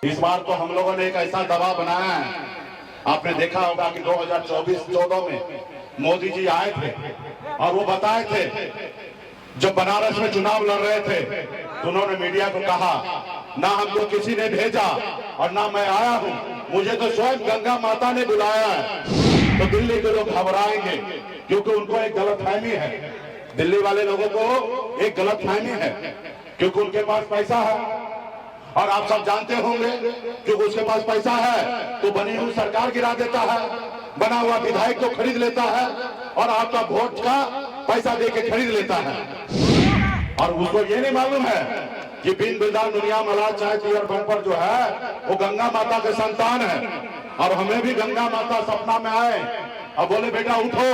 इस बार तो हम लोगों ने एक ऐसा दबाव बनाया है। आपने देखा होगा कि 2024-14 में मोदी जी आए थे और वो बताए थे, जब बनारस में चुनाव लड़ रहे थे तो उन्होंने मीडिया को कहा, ना हमको किसी ने भेजा और ना मैं आया हूं, मुझे तो स्वयं गंगा माता ने बुलाया है। तो दिल्ली के लोग घबराएंगे क्योंकि उनको एक गलतफहमी है, दिल्ली वाले लोगों को एक गलतफहमी है क्योंकि उनके पास पैसा है। और आप सब जानते होंगे क्योंकि उसके पास पैसा है तो बनी हुई सरकार गिरा देता है, बना हुआ विधायक को खरीद लेता है और आपका वोट का पैसा देके खरीद लेता है। और उसको ये नहीं मालूम है कि बिन बिंदाल दुनिया मलाल चाय चियर बम्पर जो है वो गंगा माता के संतान है। और हमें भी गंगा माता सपना में आए और बोले, बेटा उठो,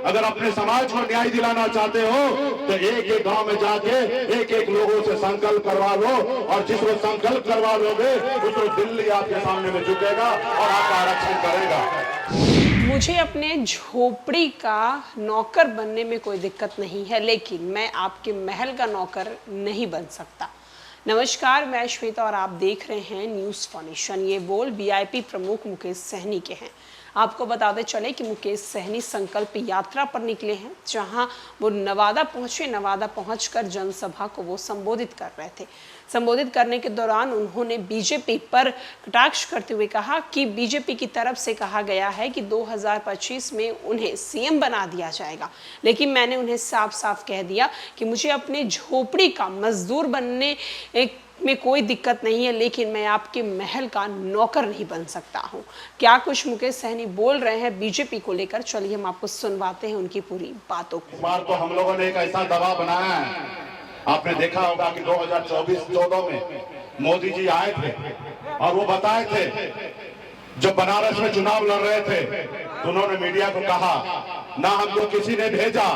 अगर अपने समाज को न्याय दिलाना चाहते हो तो एक एक गांव में जाके एक एक लोगों से संकल्प करवा लो, और जिस रोज संकल्प करवा लोगे उस रोज दिल्ली आपके सामने में झुकेगा और आपका आरक्षण करेगा। मुझे अपने झोपड़ी का नौकर बनने में कोई दिक्कत नहीं है, लेकिन मैं आपके महल का नौकर नहीं बन सकता। नमस्कार, मैं श्वेता और आप देख रहे हैं न्यूज़ फॉर नेशन। ये बोल वीआईपी प्रमुख मुकेश सहनी के हैं। आपको बताते चले कि मुकेश सहनी संकल्प यात्रा पर निकले हैं, जहां वो नवादा पहुंचे। नवादा पहुंचकर जनसभा को वो संबोधित कर रहे थे। संबोधित करने के दौरान उन्होंने बीजेपी पर कटाक्ष करते हुए कहा कि बीजेपी की तरफ से कहा गया है कि 2025 में उन्हें सीएम बना दिया जाएगा, लेकिन मैंने उन्हें साफ साफ कह दिया कि मुझे अपने झोपड़ी का मजदूर बनने में कोई दिक्कत नहीं है, लेकिन मैं आपके महल का नौकर नहीं बन सकता हूं। क्या कुछ मुकेश सहनी बोल रहे हैं बीजेपी को लेकर, चलिए हम आपको सुनवाते हैं उनकी पूरी बातों को। इस बार तो हम लोगों ने एक ऐसा दबाव बनाया है। आपने देखा होगा कि 2024-14 में मोदी जी आए थे और वो बताए थे, जब बनारस में चुनाव लड़ रहे थे तो उन्होंने मीडिया को कहा, ना हमको किसी ने भेजा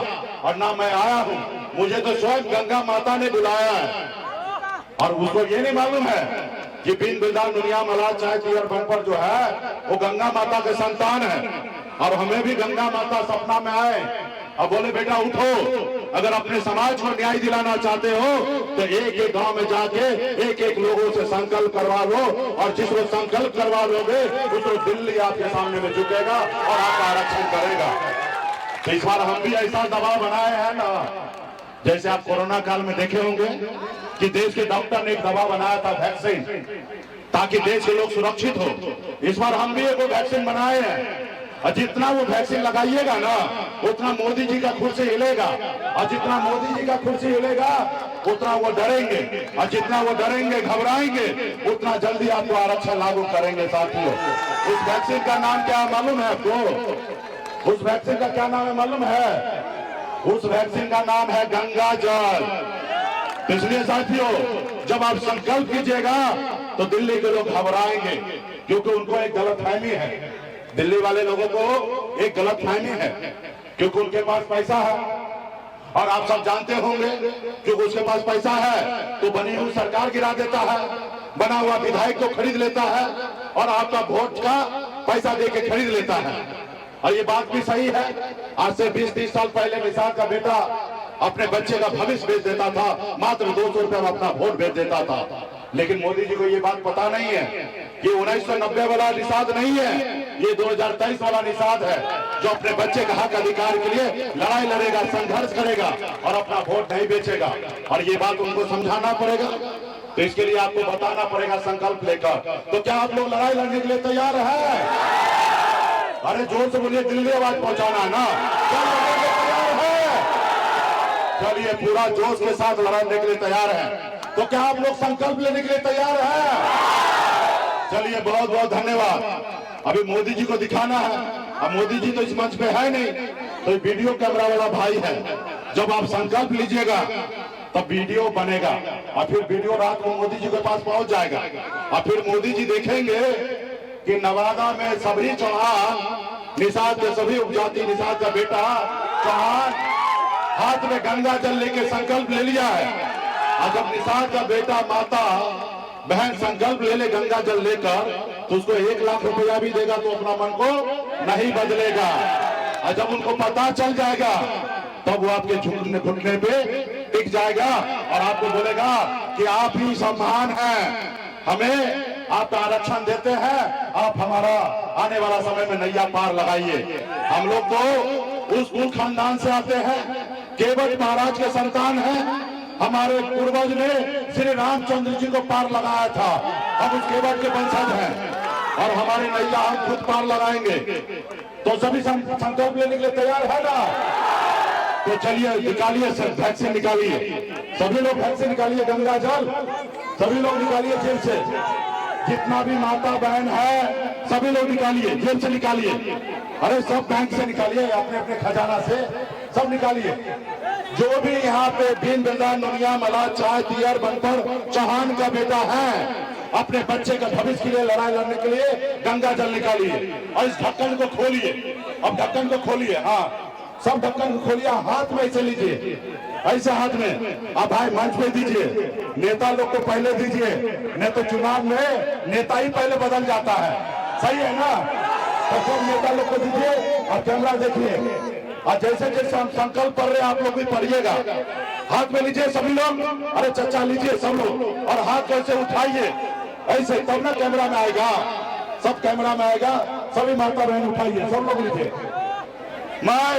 और ना मैं आया हूं, मुझे तो स्वयं गंगा माता ने बुलाया है। और उसको ये नहीं मालूम है कि बिन बिंदाल दुनिया मलाल चाय चियर बम्पर जो है वो गंगा माता के संतान है। और हमें भी गंगा माता सपना में आए और बोले, बेटा उठो, अगर अपने समाज को न्याय दिलाना चाहते हो तो एक एक गांव में जाके एक एक लोगों से संकल्प करवा लो, और जिस रोज संकल्प करवा लोगे उस रोज दिल्ली आपके सामने में झुकेगा और आपका आरक्षण करेगा। तो इस बार हम भी ऐसा दबाव बनाए हैं ना, जैसे आप कोरोना काल में देखे होंगे कि देश के डॉक्टर ने एक दवा बनाया था वैक्सीन, ताकि देश के लोग सुरक्षित हो। इस बार हम भी एक वैक्सीन बनाए हैं, और जितना वो वैक्सीन लगाइएगा ना उतना मोदी जी का कुर्सी हिलेगा, और जितना मोदी जी का कुर्सी हिलेगा उतना वो डरेंगे, और जितना वो डरेंगे घबराएंगे उतना जल्दी आपको आरक्षण लागू करेंगे। साथियों, उस वैक्सीन का नाम क्या मालूम है आपको? उस वैक्सीन का क्या नाम है मालूम है? उस वैक्सीन का नाम है गंगा जल। इसलिए साथियों, जब आप संकल्प कीजिएगा तो दिल्ली के लोग घबराएंगे क्योंकि उनको एक गलतफहमी है, दिल्ली वाले लोगों को एक गलतफहमी है क्योंकि उनके पास पैसा है। और आप सब जानते होंगे क्योंकि उसके पास पैसा है तो बनी हुई सरकार गिरा देता है, बना हुआ विधायक को खरीद लेता है और आपका वोट का पैसा देके खरीद लेता है। और ये बात भी सही है, आज से 20-30 साल पहले निषाद का बेटा अपने बच्चे का भविष्य बेच देता था, मात्र 200 रुपए में अपना वोट बेच देता था। लेकिन मोदी जी को ये बात पता नहीं है कि 1990 वाला निषाद नहीं है, ये 2023 वाला निषाद है, जो अपने बच्चे के हक अधिकार के लिए लड़ाई लड़ेगा, संघर्ष करेगा और अपना वोट नहीं बेचेगा। और ये बात उनको समझाना पड़ेगा, तो इसके लिए आपको बताना पड़ेगा संकल्प लेकर। तो क्या आप लोग लड़ाई लड़ने के लिए तैयार है? अरे जोर से बोलिए, दिल्ली आवाज पहुंचाना है ना। तैयार है? चलिए, पूरा जोश के साथ लड़ने के लिए तैयार है। तो क्या आप लोग संकल्प लेने के लिए तैयार हैं? चलिए, बहुत बहुत धन्यवाद। अभी मोदी जी को दिखाना है, अब मोदी जी तो इस मंच पे है नहीं, तो वीडियो कैमरा वाला भाई है। जब आप संकल्प लीजिएगा तब वीडियो बनेगा, और फिर वीडियो रात को मोदी जी के पास पहुंच जाएगा, और फिर मोदी जी देखेंगे कि नवादा में सभी चौहान, निषाद के सभी उपजाति, निषाद का बेटा चौहान हाथ में गंगा जल लेके संकल्प ले लिया है। और जब निषाद का बेटा, माता, बहन संकल्प ले ले गंगा जल लेकर, तो उसको 1 लाख रुपया भी देगा तो अपना मन को नहीं बदलेगा। और जब उनको पता चल जाएगा तब वो आपके झुकने घुटने पे टिक जाएगा और आपको बोलेगा कि आप ही सम्मान हैं, हमें आप आरक्षण देते हैं, आप हमारा आने वाला समय में नैया पार लगाइए। हम लोग तो उस कुल खानदान से आते हैं, केवट महाराज के संतान हैं। हमारे पूर्वज ने श्री रामचंद्र जी को पार लगाया था, हम उस केवट के वंशज हैं और हमारी नैया हम खुद पार लगाएंगे। तो सभी संकल्प लेने के लिए तैयार है ना? तो चलिए निकालिए सर, वैक्सीन निकालिए, सभी लोग वैक्सीन निकालिए, गंगा जल सभी लोग निकालिए जेब से, जितना भी माता बहन है सभी लोग निकालिए, जेब से निकालिए, अरे सब बैंक से निकालिए, अपने अपने खजाना से सब निकालिए। जो भी यहाँ पे बीन बिंदा नुनिया मला चाय तियर बनकर चौहान का बेटा है, अपने बच्चे का भविष्य के लिए लड़ाई लड़ने के लिए गंगा जल निकालिए और इस ढक्कन को खोलिए। अब ढक्कन को खोलिए, हाँ सब ढक्कन को खोलिए, हाथ में ऐसे लीजिए, ऐसे हाथ में। अब भाई मंच पे दीजिए, नेता लोग को पहले दीजिए, नहीं तो चुनाव में नेता ही पहले बदल जाता है, सही है ना? तो सब नेता लोग को दीजिए और कैमरा देखिए, और जैसे जैसे हम संकल्प कर रहे हैं आप लोग भी पढ़िएगा। हाथ में लीजिए सभी लोग, अरे चचा लीजिए सब लोग, और हाथ को ऐसे उठाइए ऐसे, तब ना कैमरा में आएगा, सब कैमरा में आएगा। सभी माता बहन उठाइए, सब लोग लीजिए। मैं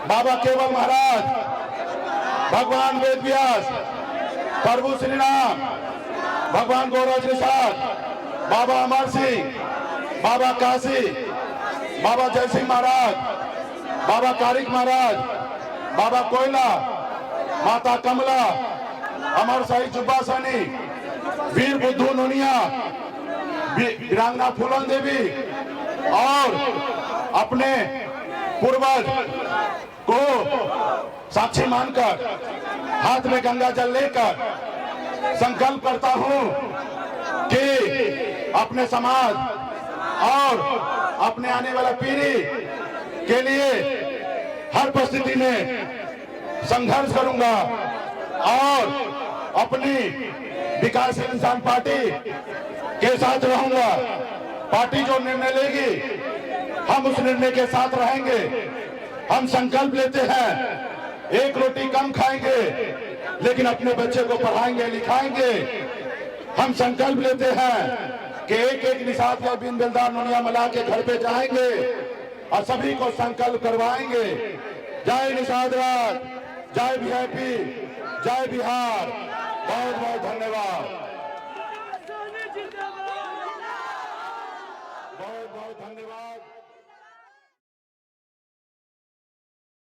बाबा केवल महाराज, भगवान वेद व्यास, प्रभु श्री राम, भगवान गौरव प्रसाद, बाबा अमर सिंह, बाबा काशी, बाबा जय सिंह महाराज, बाबा कारिक महाराज, बाबा कोयला, माता कमला, अमर शाही जुब्बा सैनी, वीर बुद्धू नुनिया, वीरांगना फूलन देवी और अपने पूर्वज को साक्षी मानकर हाथ में गंगा जल लेकर संकल्प करता हूं कि अपने समाज और अपने आने वाला पीढ़ी के लिए हर परिस्थिति में संघर्ष करूंगा और अपनी विकासशील इंसान पार्टी के साथ रहूंगा। पार्टी जो निर्णय लेगी हम उस निर्णय के साथ रहेंगे। हम संकल्प लेते हैं एक रोटी कम खाएंगे लेकिन अपने बच्चे को पढ़ाएंगे लिखाएंगे। हम संकल्प लेते हैं कि एक एक निषाद या बीन बेलदार नुनिया मला के घर पे जाएंगे और सभी को संकल्प करवाएंगे। जय निषाद राज, जय वीआईपी, जय बिहार।